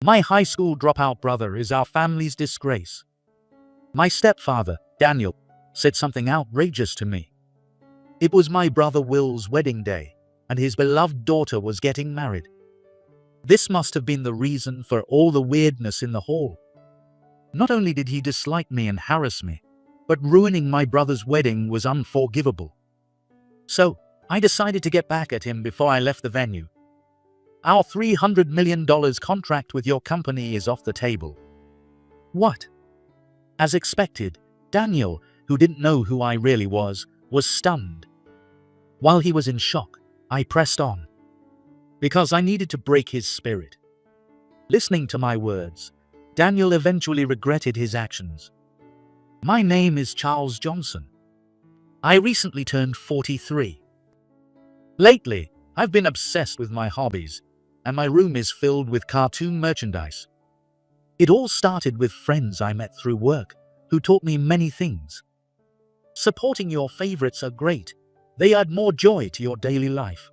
My high school dropout brother is our family's disgrace. My stepfather, Daniel, said something outrageous to me. It was my brother Will's wedding day, and his beloved daughter was getting married. This must have been the reason for all the weirdness in the hall. Not only did he dislike me and harass me, but ruining my brother's wedding was unforgivable. So, I decided to get back at him before I left the venue. Our $300 million contract with your company is off the table. What? As expected, Daniel, who didn't know who I really was stunned. While he was in shock, I pressed on. Because I needed to break his spirit. Listening to my words, Daniel eventually regretted his actions. My name is Charles Johnson. I recently turned 43. Lately, I've been obsessed with my hobbies, and my room is filled with cartoon merchandise. It all started with friends I met through work, who taught me many things. Supporting your favorites are great. They add more joy to your daily life.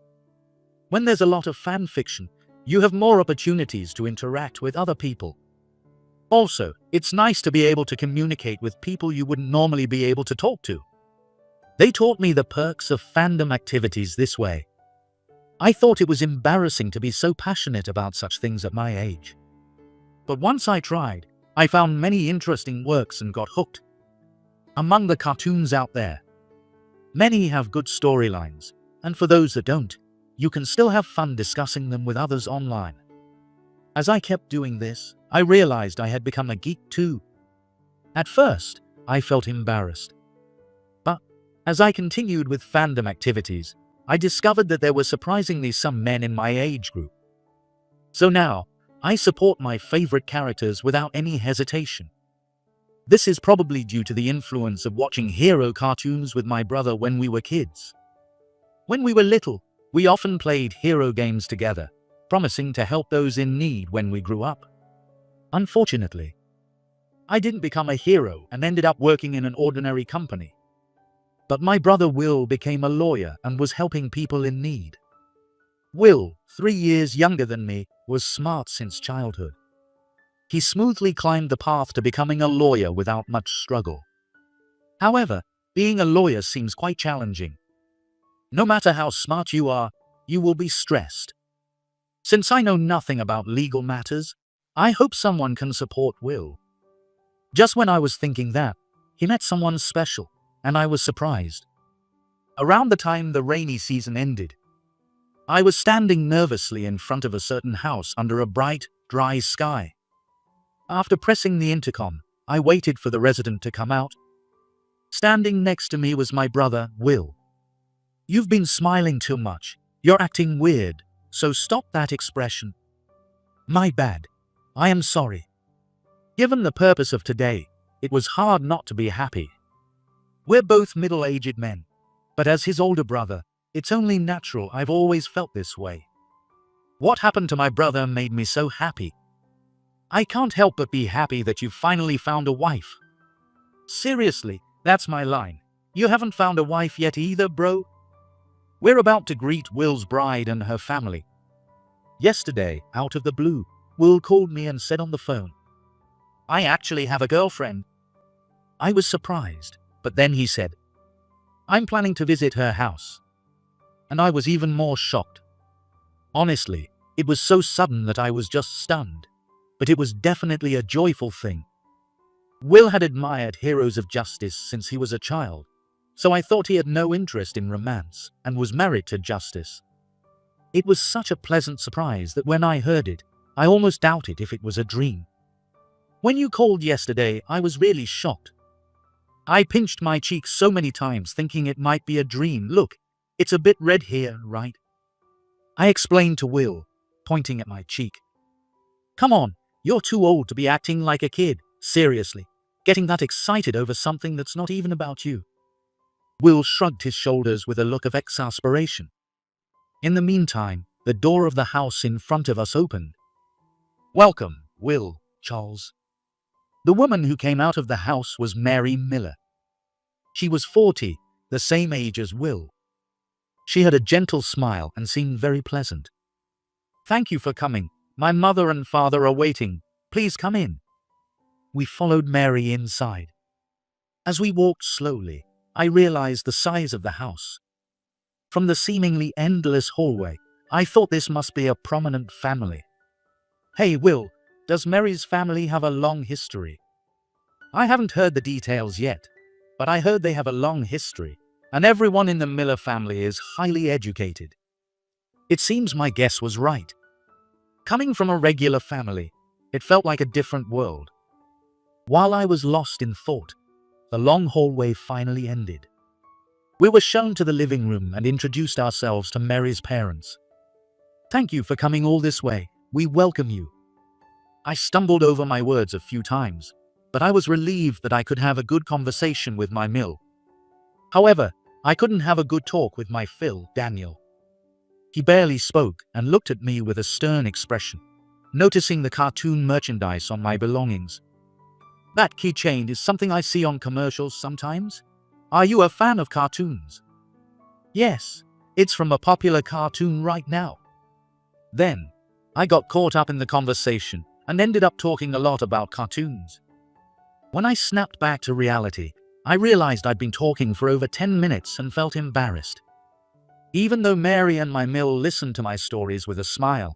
When there's a lot of fan fiction, you have more opportunities to interact with other people. Also, it's nice to be able to communicate with people you wouldn't normally be able to talk to. They taught me the perks of fandom activities this way. I thought it was embarrassing to be so passionate about such things at my age. But once I tried, I found many interesting works and got hooked. Among the cartoons out there, many have good storylines, and for those that don't, you can still have fun discussing them with others online. As I kept doing this, I realized I had become a geek too. At first, I felt embarrassed. But as I continued with fandom activities, I discovered that there were surprisingly some men in my age group. So now, I support my favorite characters without any hesitation. This is probably due to the influence of watching hero cartoons with my brother when we were kids. When we were little, we often played hero games together, promising to help those in need when we grew up. Unfortunately, I didn't become a hero and ended up working in an ordinary company. But my brother Will became a lawyer and was helping people in need. Will, 3 years younger than me, was smart since childhood. He smoothly climbed the path to becoming a lawyer without much struggle. However, being a lawyer seems quite challenging. No matter how smart you are, you will be stressed. Since I know nothing about legal matters, I hope someone can support Will. Just when I was thinking that, he met someone special, and I was surprised. Around the time the rainy season ended, I was standing nervously in front of a certain house under a bright, dry sky. After pressing the intercom, I waited for the resident to come out. Standing next to me was my brother, Will. You've been smiling too much. You're acting weird, so stop that expression. My bad. I am sorry. Given the purpose of today, it was hard not to be happy. We're both middle-aged men, but as his older brother, it's only natural. I've always felt this way. What happened to my brother made me so happy. I can't help but be happy that you've finally found a wife. Seriously, that's my line. You haven't found a wife yet either, bro? We're about to greet Will's bride and her family. Yesterday, out of the blue, Will called me and said on the phone, I actually have a girlfriend. I was surprised, but then he said, I'm planning to visit her house. And I was even more shocked. Honestly, it was so sudden that I was just stunned. But it was definitely a joyful thing. Will had admired heroes of justice since he was a child, so I thought he had no interest in romance and was married to Justice. It was such a pleasant surprise that when I heard it, I almost doubted if it was a dream. When you called yesterday, I was really shocked. I pinched my cheek so many times thinking it might be a dream. Look, it's a bit red here, right? I explained to Will, pointing at my cheek. Come on. You're too old to be acting like a kid, seriously, getting that excited over something that's not even about you. Will shrugged his shoulders with a look of exasperation. In the meantime, the door of the house in front of us opened. Welcome, Will, Charles. The woman who came out of the house was Mary Miller. She was 40, the same age as Will. She had a gentle smile and seemed very pleasant. Thank you for coming. My mother and father are waiting. Please come in." We followed Mary inside. As we walked slowly, I realized the size of the house. From the seemingly endless hallway, I thought this must be a prominent family. "Hey, Will, does Mary's family have a long history?" "I haven't heard the details yet, but I heard they have a long history, and everyone in the Miller family is highly educated." It seems my guess was right. Coming from a regular family, it felt like a different world. While I was lost in thought, the long hallway finally ended. We were shown to the living room and introduced ourselves to Mary's parents. "Thank you for coming all this way. We welcome you." I stumbled over my words a few times, but I was relieved that I could have a good conversation with my Mill. However, I couldn't have a good talk with my FIL, Daniel. He barely spoke and looked at me with a stern expression, noticing the cartoon merchandise on my belongings. "That keychain is something I see on commercials sometimes. Are you a fan of cartoons?" "Yes, it's from a popular cartoon right now." Then, I got caught up in the conversation and ended up talking a lot about cartoons. When I snapped back to reality, I realized I'd been talking for over 10 minutes and felt embarrassed. Even though Mary and my Mill listened to my stories with a smile,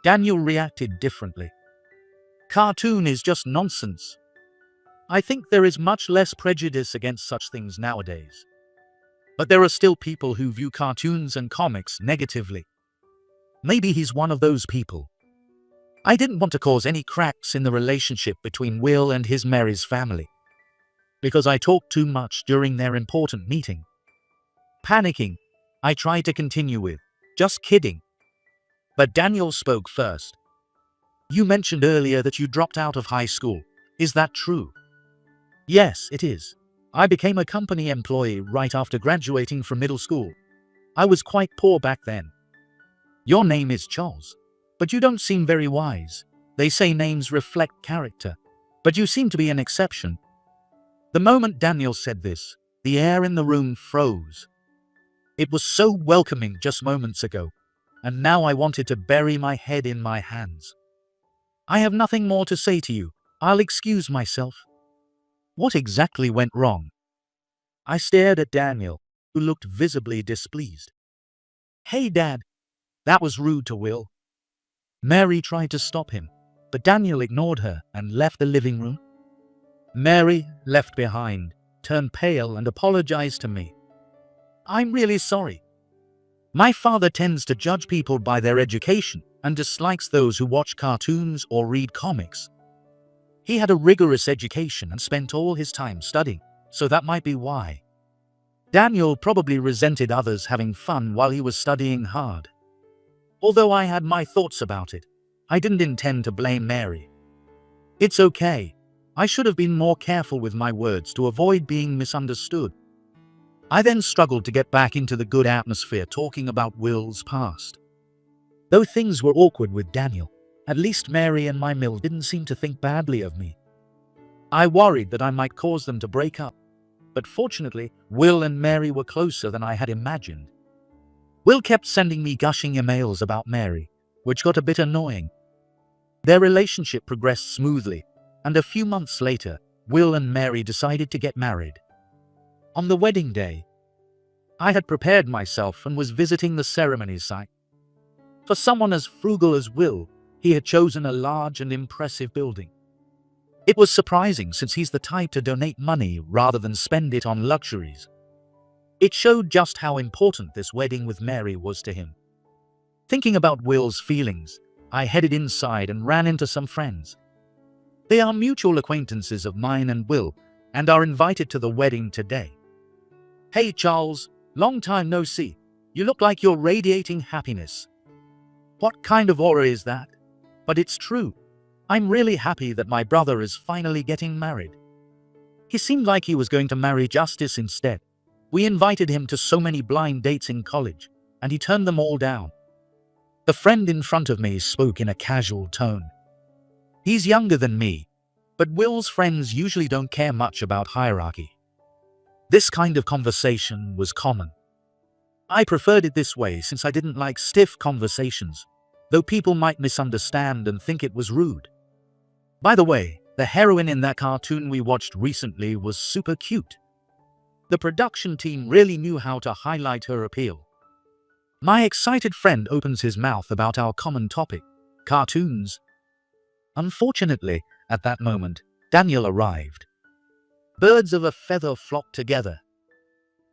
Daniel reacted differently. "Cartoon is just nonsense. I think there is much less prejudice against such things nowadays. But there are still people who view cartoons and comics negatively. Maybe he's one of those people." I didn't want to cause any cracks in the relationship between Will and his Mary's family, because I talked too much during their important meeting. Panicking, I tried to continue with, "Just kidding." But Daniel spoke first. "You mentioned earlier that you dropped out of high school. Is that true?" "Yes, it is. I became a company employee right after graduating from middle school. I was quite poor back then." "Your name is Charles, but you don't seem very wise. They say names reflect character, but you seem to be an exception." The moment Daniel said this, the air in the room froze. It was so welcoming just moments ago, and now I wanted to bury my head in my hands. "I have nothing more to say to you. I'll excuse myself." What exactly went wrong? I stared at Daniel, who looked visibly displeased. "Hey, Dad, that was rude to Will." Mary tried to stop him, but Daniel ignored her and left the living room. Mary, left behind, turned pale and apologized to me. "I'm really sorry. My father tends to judge people by their education and dislikes those who watch cartoons or read comics. He had a rigorous education and spent all his time studying, so that might be why. Daniel probably resented others having fun while he was studying hard. Although I had my thoughts about it, I didn't intend to blame Mary. It's okay. I should have been more careful with my words to avoid being misunderstood. I then struggled to get back into the good atmosphere talking about Will's past. Though things were awkward with Daniel, at least Mary and my Mill didn't seem to think badly of me. I worried that I might cause them to break up, but fortunately, Will and Mary were closer than I had imagined. Will kept sending me gushing emails about Mary, which got a bit annoying. Their relationship progressed smoothly, and a few months later, Will and Mary decided to get married. On the wedding day, I had prepared myself and was visiting the ceremony site. For someone as frugal as Will, he had chosen a large and impressive building. It was surprising since he's the type to donate money rather than spend it on luxuries. It showed just how important this wedding with Mary was to him. Thinking about Will's feelings, I headed inside and ran into some friends. They are mutual acquaintances of mine and Will, and are invited to the wedding today. "Hey Charles, long time no see. You look like you're radiating happiness." "What kind of aura is that?" "But it's true. I'm really happy that my brother is finally getting married. He seemed like he was going to marry Justice instead. We invited him to so many blind dates in college, and he turned them all down." The friend in front of me spoke in a casual tone. He's younger than me, but Will's friends usually don't care much about hierarchy. This kind of conversation was common. I preferred it this way since I didn't like stiff conversations. though people might misunderstand and think it was rude. By the way, the heroine in that cartoon we watched recently was super cute. The production team really knew how to highlight her appeal. My excited friend opens his mouth about our common topic, cartoons. Unfortunately, at that moment, Daniel arrived. Birds of a feather flock together.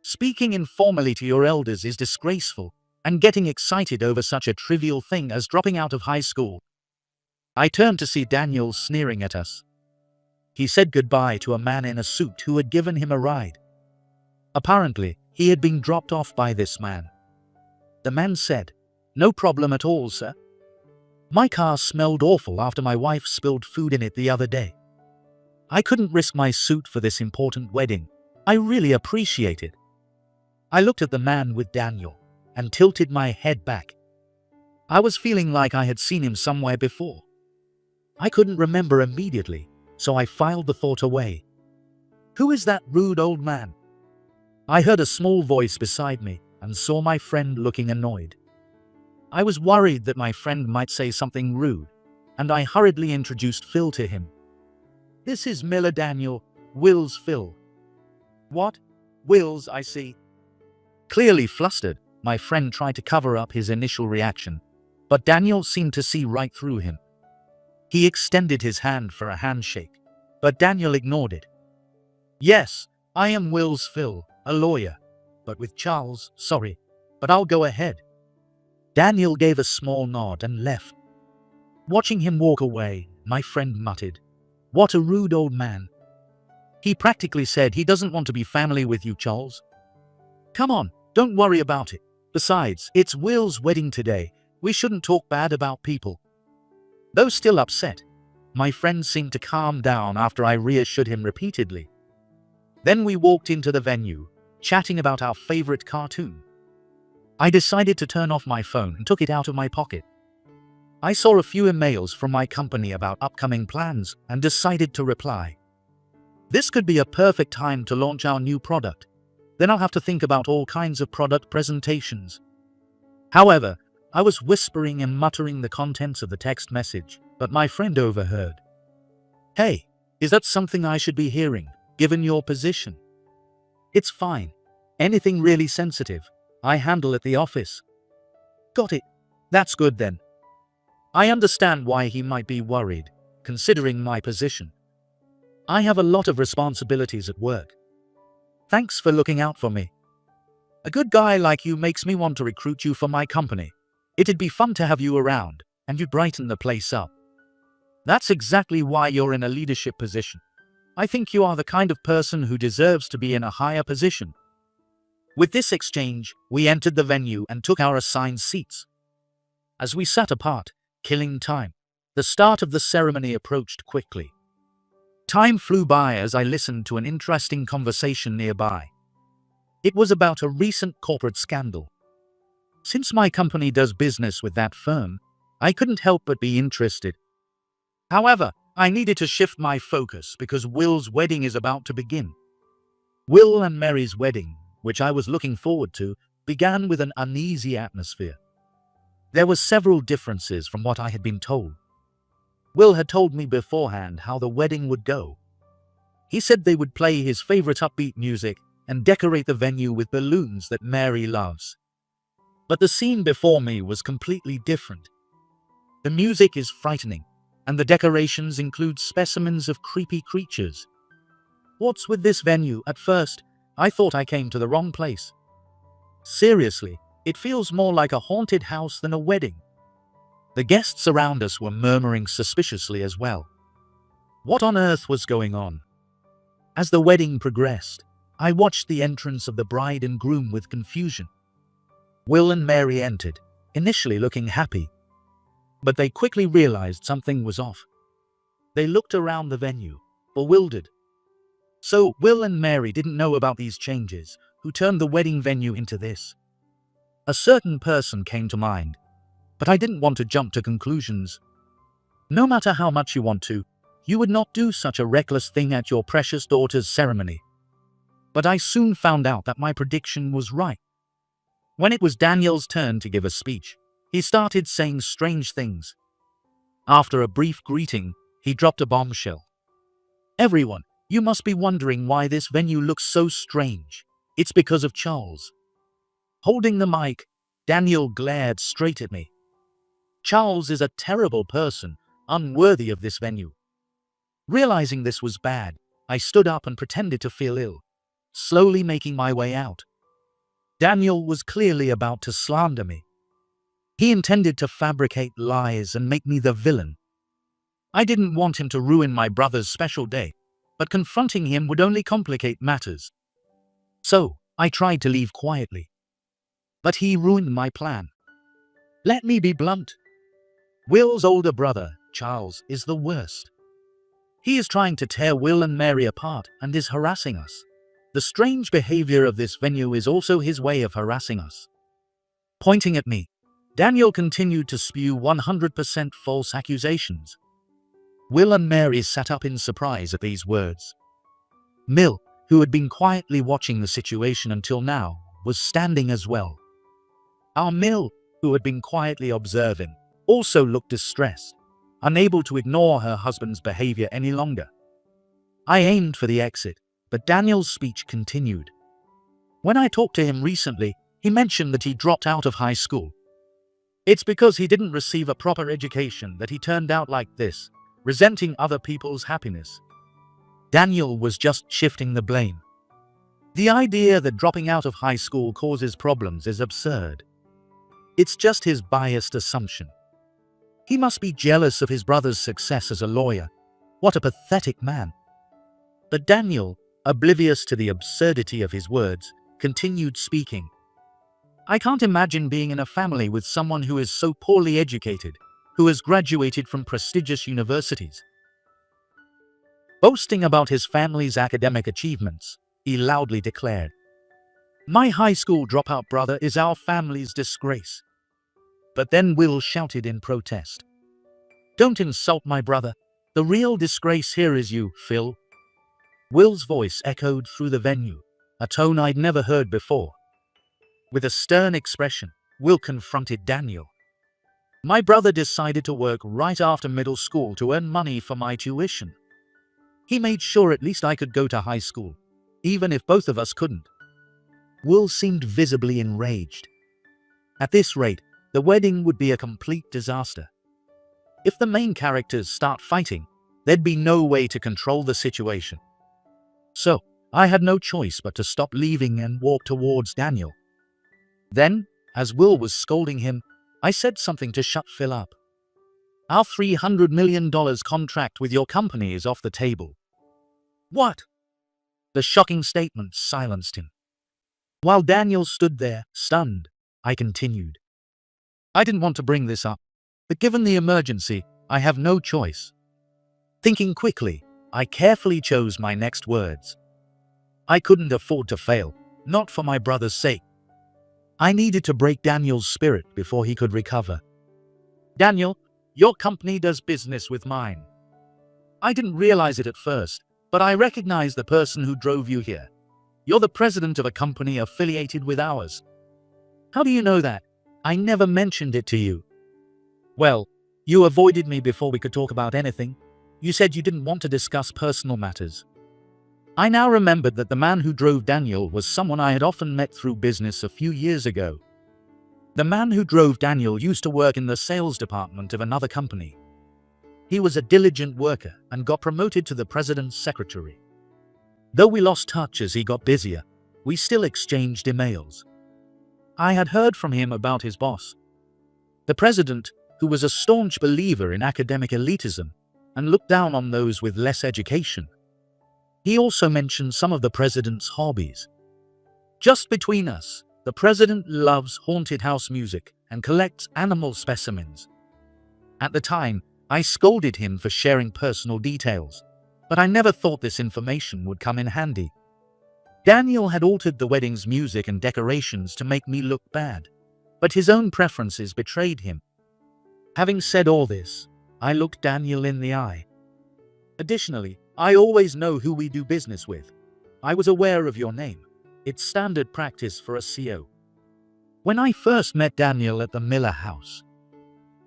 Speaking informally to your elders is disgraceful, and getting excited over such a trivial thing as dropping out of high school. I turned to see Daniel sneering at us. He said goodbye to a man in a suit who had given him a ride. Apparently, he had been dropped off by this man. The man said, "No problem at all, sir. My car smelled awful after my wife spilled food in it the other day. I couldn't risk my suit for this important wedding. I really appreciate it." I looked at the man with Daniel and tilted my head back. I was feeling like I had seen him somewhere before. I couldn't remember immediately, so I filed the thought away. Who is that rude old man? I heard a small voice beside me and saw my friend looking annoyed. I was worried that my friend might say something rude, and I hurriedly introduced Phil to him. "This is Miller Daniel, Will's Phil." "What? Will's, I see." Clearly flustered, my friend tried to cover up his initial reaction, but Daniel seemed to see right through him. He extended his hand for a handshake, but Daniel ignored it. "Yes, I am Will's Phil, a lawyer, but with Charles, sorry, but I'll go ahead." Daniel gave a small nod and left. Watching him walk away, my friend muttered, "What a rude old man. He practically said he doesn't want to be family with you, Charles. Come on, don't worry about it. Besides, it's Will's wedding today. We shouldn't talk bad about people." Though still upset, my friend seemed to calm down after I reassured him repeatedly. Then we walked into the venue, chatting about our favorite cartoon. I decided to turn off my phone and took it out of my pocket. I saw a few emails from my company about upcoming plans and decided to reply. This could be a perfect time to launch our new product. Then I'll have to think about all kinds of product presentations. However, I was whispering and muttering the contents of the text message, but my friend overheard. "Hey, is that something I should be hearing, given your position?" "It's fine. Anything really sensitive, I handle at the office." "Got it. That's good then." I understand why he might be worried, considering my position. I have a lot of responsibilities at work. Thanks for looking out for me. A good guy like you makes me want to recruit you for my company. It'd be fun to have you around, and you'd brighten the place up. That's exactly why you're in a leadership position. I think you are the kind of person who deserves to be in a higher position. With this exchange, we entered the venue and took our assigned seats. As we sat apart, killing time, the start of the ceremony approached quickly. Time flew by as I listened to an interesting conversation nearby. It was about a recent corporate scandal. Since my company does business with that firm, I couldn't help but be interested. However, I needed to shift my focus because Will's wedding is about to begin. Will and Mary's wedding, which I was looking forward to, began with an uneasy atmosphere. There were several differences from what I had been told. Will had told me beforehand how the wedding would go. He said they would play his favorite upbeat music and decorate the venue with balloons that Mary loves. But the scene before me was completely different. The music is frightening, and the decorations include specimens of creepy creatures. What's with this venue? At first, I thought I came to the wrong place. Seriously, it feels more like a haunted house than a wedding. The guests around us were murmuring suspiciously as well. What on earth was going on? As the wedding progressed, I watched the entrance of the bride and groom with confusion. Will and Mary entered, initially looking happy. But they quickly realized something was off. They looked around the venue, bewildered. So Will and Mary didn't know about these changes. Who turned the wedding venue into this? A certain person came to mind, but I didn't want to jump to conclusions. No matter how much you want to, you would not do such a reckless thing at your precious daughter's ceremony. But I soon found out that my prediction was right. When it was Daniel's turn to give a speech, he started saying strange things. After a brief greeting, he dropped a bombshell. "Everyone, you must be wondering why this venue looks so strange. It's because of Charles." Holding the mic, Daniel glared straight at me. "Charles is a terrible person, unworthy of this venue." Realizing this was bad, I stood up and pretended to feel ill, slowly making my way out. Daniel was clearly about to slander me. He intended to fabricate lies and make me the villain. I didn't want him to ruin my brother's special day, but confronting him would only complicate matters. So, I tried to leave quietly. But he ruined my plan. Let me be blunt. Will's older brother, Charles, is the worst. He is trying to tear Will and Mary apart and is harassing us. The strange behavior of this venue is also his way of harassing us. Pointing at me, Daniel continued to spew 100% false accusations. Will and Mary sat up in surprise at these words. Mill, who had been quietly watching the situation until now, was standing as well. Our Mill, who had been quietly observing, also looked distressed, unable to ignore her husband's behavior any longer. I aimed for the exit, but Daniel's speech continued. When I talked to him recently, he mentioned that he dropped out of high school. It's because he didn't receive a proper education that he turned out like this, resenting other people's happiness. Daniel was just shifting the blame. The idea that dropping out of high school causes problems is absurd. It's just his biased assumption. He must be jealous of his brother's success as a lawyer. What a pathetic man. But Daniel, oblivious to the absurdity of his words, continued speaking. I can't imagine being in a family with someone who is so poorly educated, who has graduated from prestigious universities. Boasting about his family's academic achievements, he loudly declared, "My high school dropout brother is our family's disgrace." But then Will shouted in protest, "Don't insult my brother. The real disgrace here is you, Phil." Will's voice echoed through the venue, a tone I'd never heard before. With a stern expression, Will confronted Daniel. "My brother decided to work right after middle school to earn money for my tuition. He made sure at least I could go to high school, even if both of us couldn't." Will seemed visibly enraged. At this rate, the wedding would be a complete disaster. If the main characters start fighting, there'd be no way to control the situation. So, I had no choice but to stop leaving and walk towards Daniel. Then, as Will was scolding him, I said something to shut Phil up. "Our $300 million contract with your company is off the table." "What?" The shocking statement silenced him. While Daniel stood there, stunned, I continued. "I didn't want to bring this up, but given the emergency, I have no choice." Thinking quickly, I carefully chose my next words. I couldn't afford to fail, not for my brother's sake. I needed to break Daniel's spirit before he could recover. "Daniel, your company does business with mine. I didn't realize it at first, but I recognize the person who drove you here. You're the president of a company affiliated with ours." "How do you know that? I never mentioned it to you." "Well, you avoided me before we could talk about anything. You said you didn't want to discuss personal matters." I now remembered that the man who drove Daniel was someone I had often met through business a few years ago. The man who drove Daniel used to work in the sales department of another company. He was a diligent worker and got promoted to the president's secretary. Though we lost touch as he got busier, we still exchanged emails. I had heard from him about his boss, the president, who was a staunch believer in academic elitism and looked down on those with less education. He also mentioned some of the president's hobbies. Just between us, the president loves haunted house music and collects animal specimens. At the time, I scolded him for sharing personal details, but I never thought this information would come in handy. Daniel had altered the wedding's music and decorations to make me look bad, but his own preferences betrayed him. Having said all this, I looked Daniel in the eye. "Additionally, I always know who we do business with. I was aware of your name. It's standard practice for a CO." When I first met Daniel at the Miller house,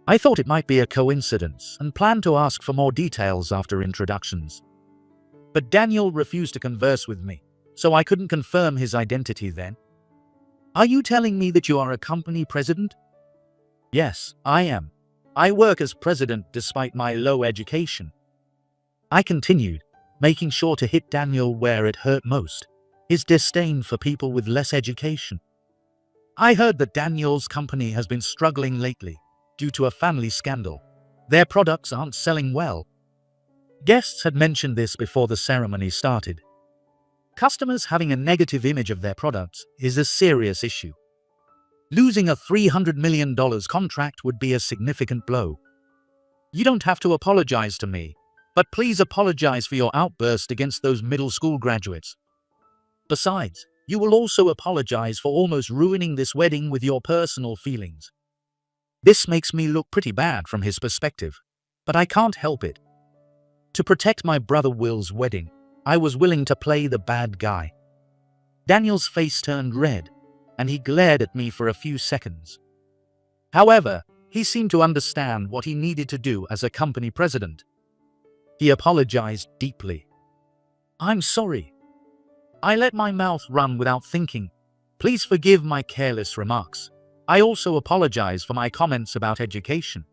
I thought it might be a coincidence and planned to ask for more details after introductions. But Daniel refused to converse with me, so I couldn't confirm his identity then. Are you telling me that you are a company president? Yes, I am. I work as president despite my low education. I continued, making sure to hit Daniel where it hurt most, his disdain for people with less education. I heard that Daniel's company has been struggling lately due to a family scandal. Their products aren't selling well. Guests had mentioned this before the ceremony started. Customers having a negative image of their products is a serious issue. Losing a $300 million contract would be a significant blow. You don't have to apologize to me, but please apologize for your outburst against those middle school graduates. Besides, you will also apologize for almost ruining this wedding with your personal feelings. This makes me look pretty bad from his perspective, but I can't help it. To protect my brother Will's wedding, I was willing to play the bad guy. Daniel's face turned red, and he glared at me for a few seconds. However, he seemed to understand what he needed to do as a company president. He apologized deeply. I'm sorry. I let my mouth run without thinking. Please forgive my careless remarks. I also apologize for my comments about education.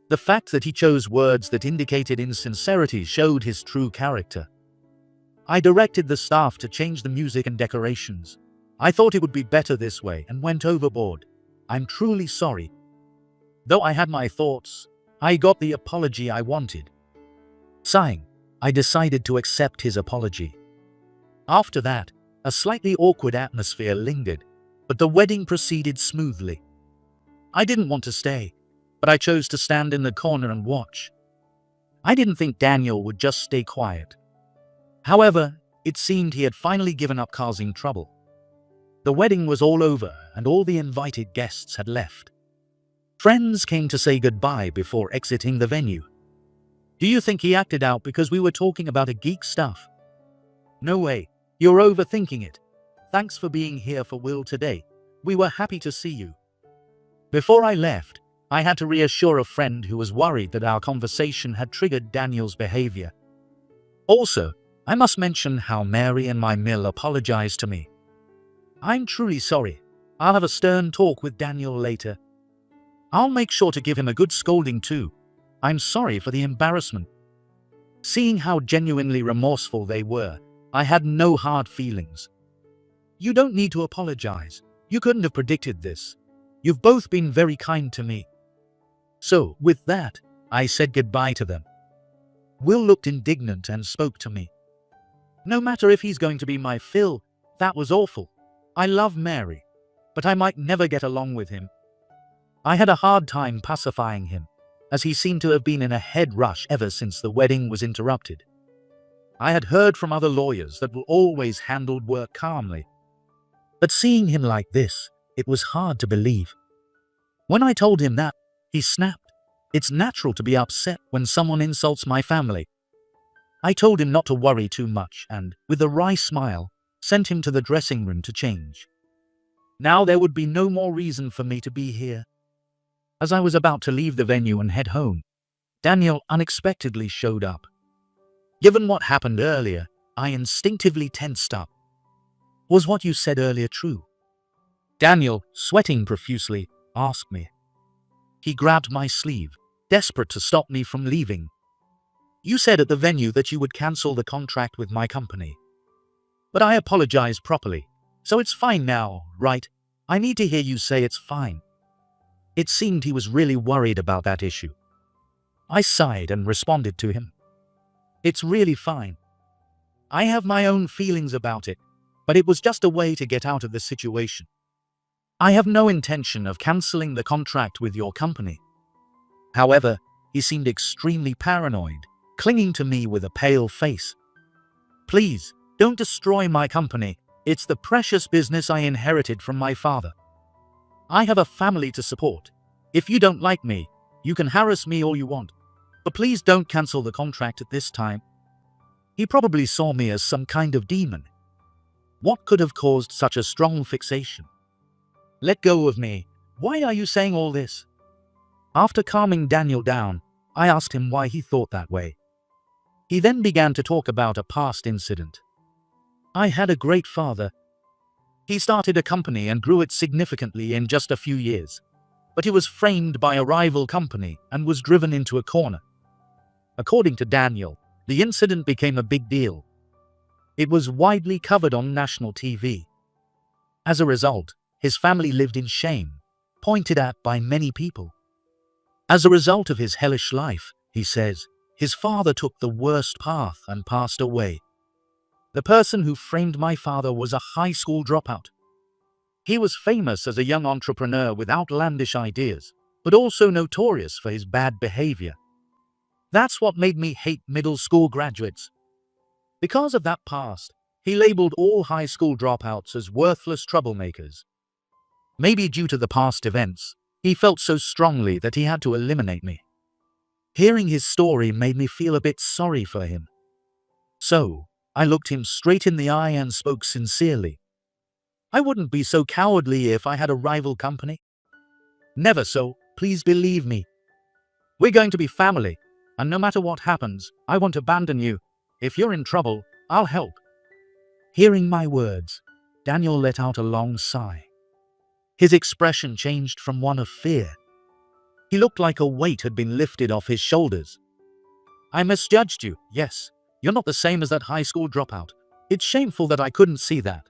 The fact that he chose words that indicated insincerity showed his true character. I directed the staff to change the music and decorations. I thought it would be better this way and went overboard. I'm truly sorry. Though I had my thoughts, I got the apology I wanted. Sighing, I decided to accept his apology. After that, a slightly awkward atmosphere lingered, but the wedding proceeded smoothly. I didn't want to stay, but I chose to stand in the corner and watch. I didn't think Daniel would just stay quiet. However, it seemed he had finally given up causing trouble. The wedding was all over and all the invited guests had left. Friends came to say goodbye before exiting the venue. Do you think he acted out because we were talking about a geek stuff? No way, you're overthinking it. Thanks for being here for Will today. We were happy to see you. Before I left, I had to reassure a friend who was worried that our conversation had triggered Daniel's behavior. Also, I must mention how Mary and my mill apologized to me. I'm truly sorry. I'll have a stern talk with Daniel later. I'll make sure to give him a good scolding too. I'm sorry for the embarrassment. Seeing how genuinely remorseful they were, I had no hard feelings. You don't need to apologize. You couldn't have predicted this. You've both been very kind to me. So, with that, I said goodbye to them. Will looked indignant and spoke to me. No matter if he's going to be my FIL, that was awful. I love Mary, but I might never get along with him. I had a hard time pacifying him, as he seemed to have been in a head rush ever since the wedding was interrupted. I had heard from other lawyers that Will always handled work calmly. But seeing him like this, it was hard to believe. When I told him that, he snapped. It's natural to be upset when someone insults my family. I told him not to worry too much and, with a wry smile, sent him to the dressing room to change. Now there would be no more reason for me to be here. As I was about to leave the venue and head home, Daniel unexpectedly showed up. Given what happened earlier, I instinctively tensed up. Was what you said earlier true? Daniel, sweating profusely, asked me. He grabbed my sleeve, desperate to stop me from leaving. You said at the venue that you would cancel the contract with my company. But I apologized properly, so it's fine now, right? I need to hear you say it's fine. It seemed he was really worried about that issue. I sighed and responded to him. It's really fine. I have my own feelings about it, but it was just a way to get out of the situation. I have no intention of cancelling the contract with your company. However, he seemed extremely paranoid, clinging to me with a pale face. Please, don't destroy my company. It's the precious business I inherited from my father. I have a family to support. If you don't like me, you can harass me all you want. But please don't cancel the contract at this time. He probably saw me as some kind of demon. What could have caused such a strong fixation? Let go of me. Why are you saying all this? After calming Daniel down, I asked him why he thought that way. He then began to talk about a past incident. I had a great father. He started a company and grew it significantly in just a few years. But he was framed by a rival company and was driven into a corner. According to Daniel, the incident became a big deal. It was widely covered on national TV. As a result, his family lived in shame, pointed at by many people. As a result of his hellish life, he says, his father took the worst path and passed away. The person who framed my father was a high school dropout. He was famous as a young entrepreneur with outlandish ideas, but also notorious for his bad behavior. That's what made me hate middle school graduates. Because of that past, he labeled all high school dropouts as worthless troublemakers. Maybe due to the past events, he felt so strongly that he had to eliminate me. Hearing his story made me feel a bit sorry for him. So, I looked him straight in the eye and spoke sincerely. I wouldn't be so cowardly if I had a rival company. Never so, please believe me. We're going to be family, and no matter what happens, I won't abandon you. If you're in trouble, I'll help. Hearing my words, Daniel let out a long sigh. His expression changed from one of fear. He looked like a weight had been lifted off his shoulders. I misjudged you, yes. You're not the same as that high school dropout. It's shameful that I couldn't see that.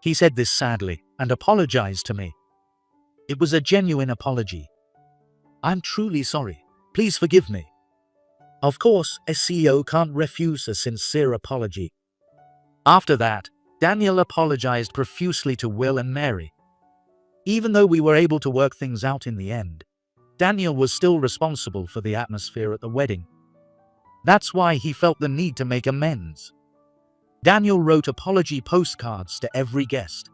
He said this sadly and apologized to me. It was a genuine apology. I'm truly sorry. Please forgive me. Of course, a CEO can't refuse a sincere apology. After that, Daniel apologized profusely to Will and Mary. Even though we were able to work things out in the end, Daniel was still responsible for the atmosphere at the wedding. That's why he felt the need to make amends. Daniel wrote apology postcards to every guest.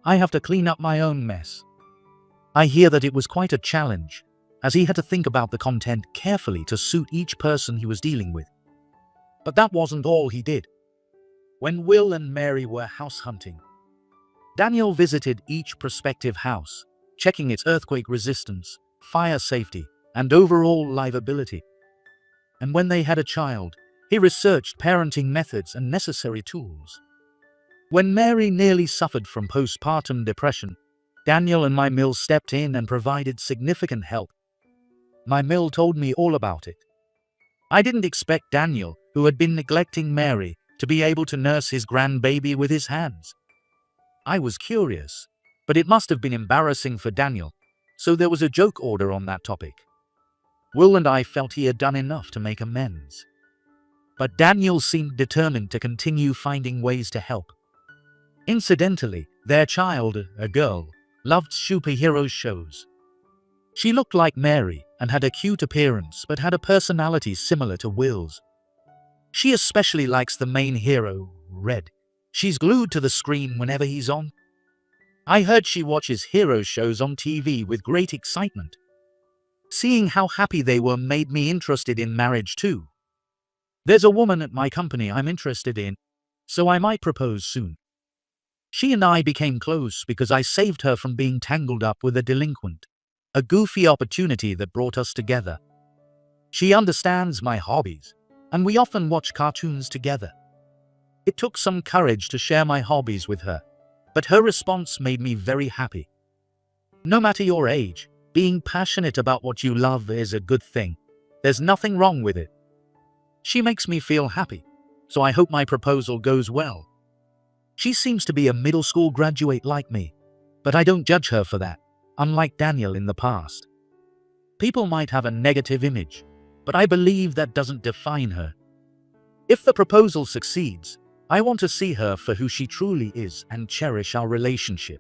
I have to clean up my own mess. I hear that it was quite a challenge, as he had to think about the content carefully to suit each person he was dealing with. But that wasn't all he did. When Will and Mary were house hunting, Daniel visited each prospective house, checking its earthquake resistance, fire safety, and overall livability. And when they had a child, he researched parenting methods and necessary tools. When Mary nearly suffered from postpartum depression, Daniel and my mill stepped in and provided significant help. My mill told me all about it. I didn't expect Daniel, who had been neglecting Mary, to be able to nurse his grandbaby with his hands. I was curious, but it must have been embarrassing for Daniel, so there was a joke order on that topic. Will and I felt he had done enough to make amends. But Daniel seemed determined to continue finding ways to help. Incidentally, their child, a girl, loved superhero shows. She looked like Mary and had a cute appearance but had a personality similar to Will's. She especially likes the main hero, Red. She's glued to the screen whenever he's on. I heard she watches hero shows on TV with great excitement. Seeing how happy they were made me interested in marriage too. There's a woman at my company I'm interested in, so I might propose soon. She and I became close because I saved her from being tangled up with a delinquent, a goofy opportunity that brought us together. She understands my hobbies, and we often watch cartoons together. It took some courage to share my hobbies with her, but her response made me very happy. No matter your age, being passionate about what you love is a good thing. There's nothing wrong with it. She makes me feel happy, so I hope my proposal goes well. She seems to be a middle school graduate like me, but I don't judge her for that, unlike Daniel in the past. People might have a negative image, but I believe that doesn't define her. If the proposal succeeds, I want to see her for who she truly is and cherish our relationship.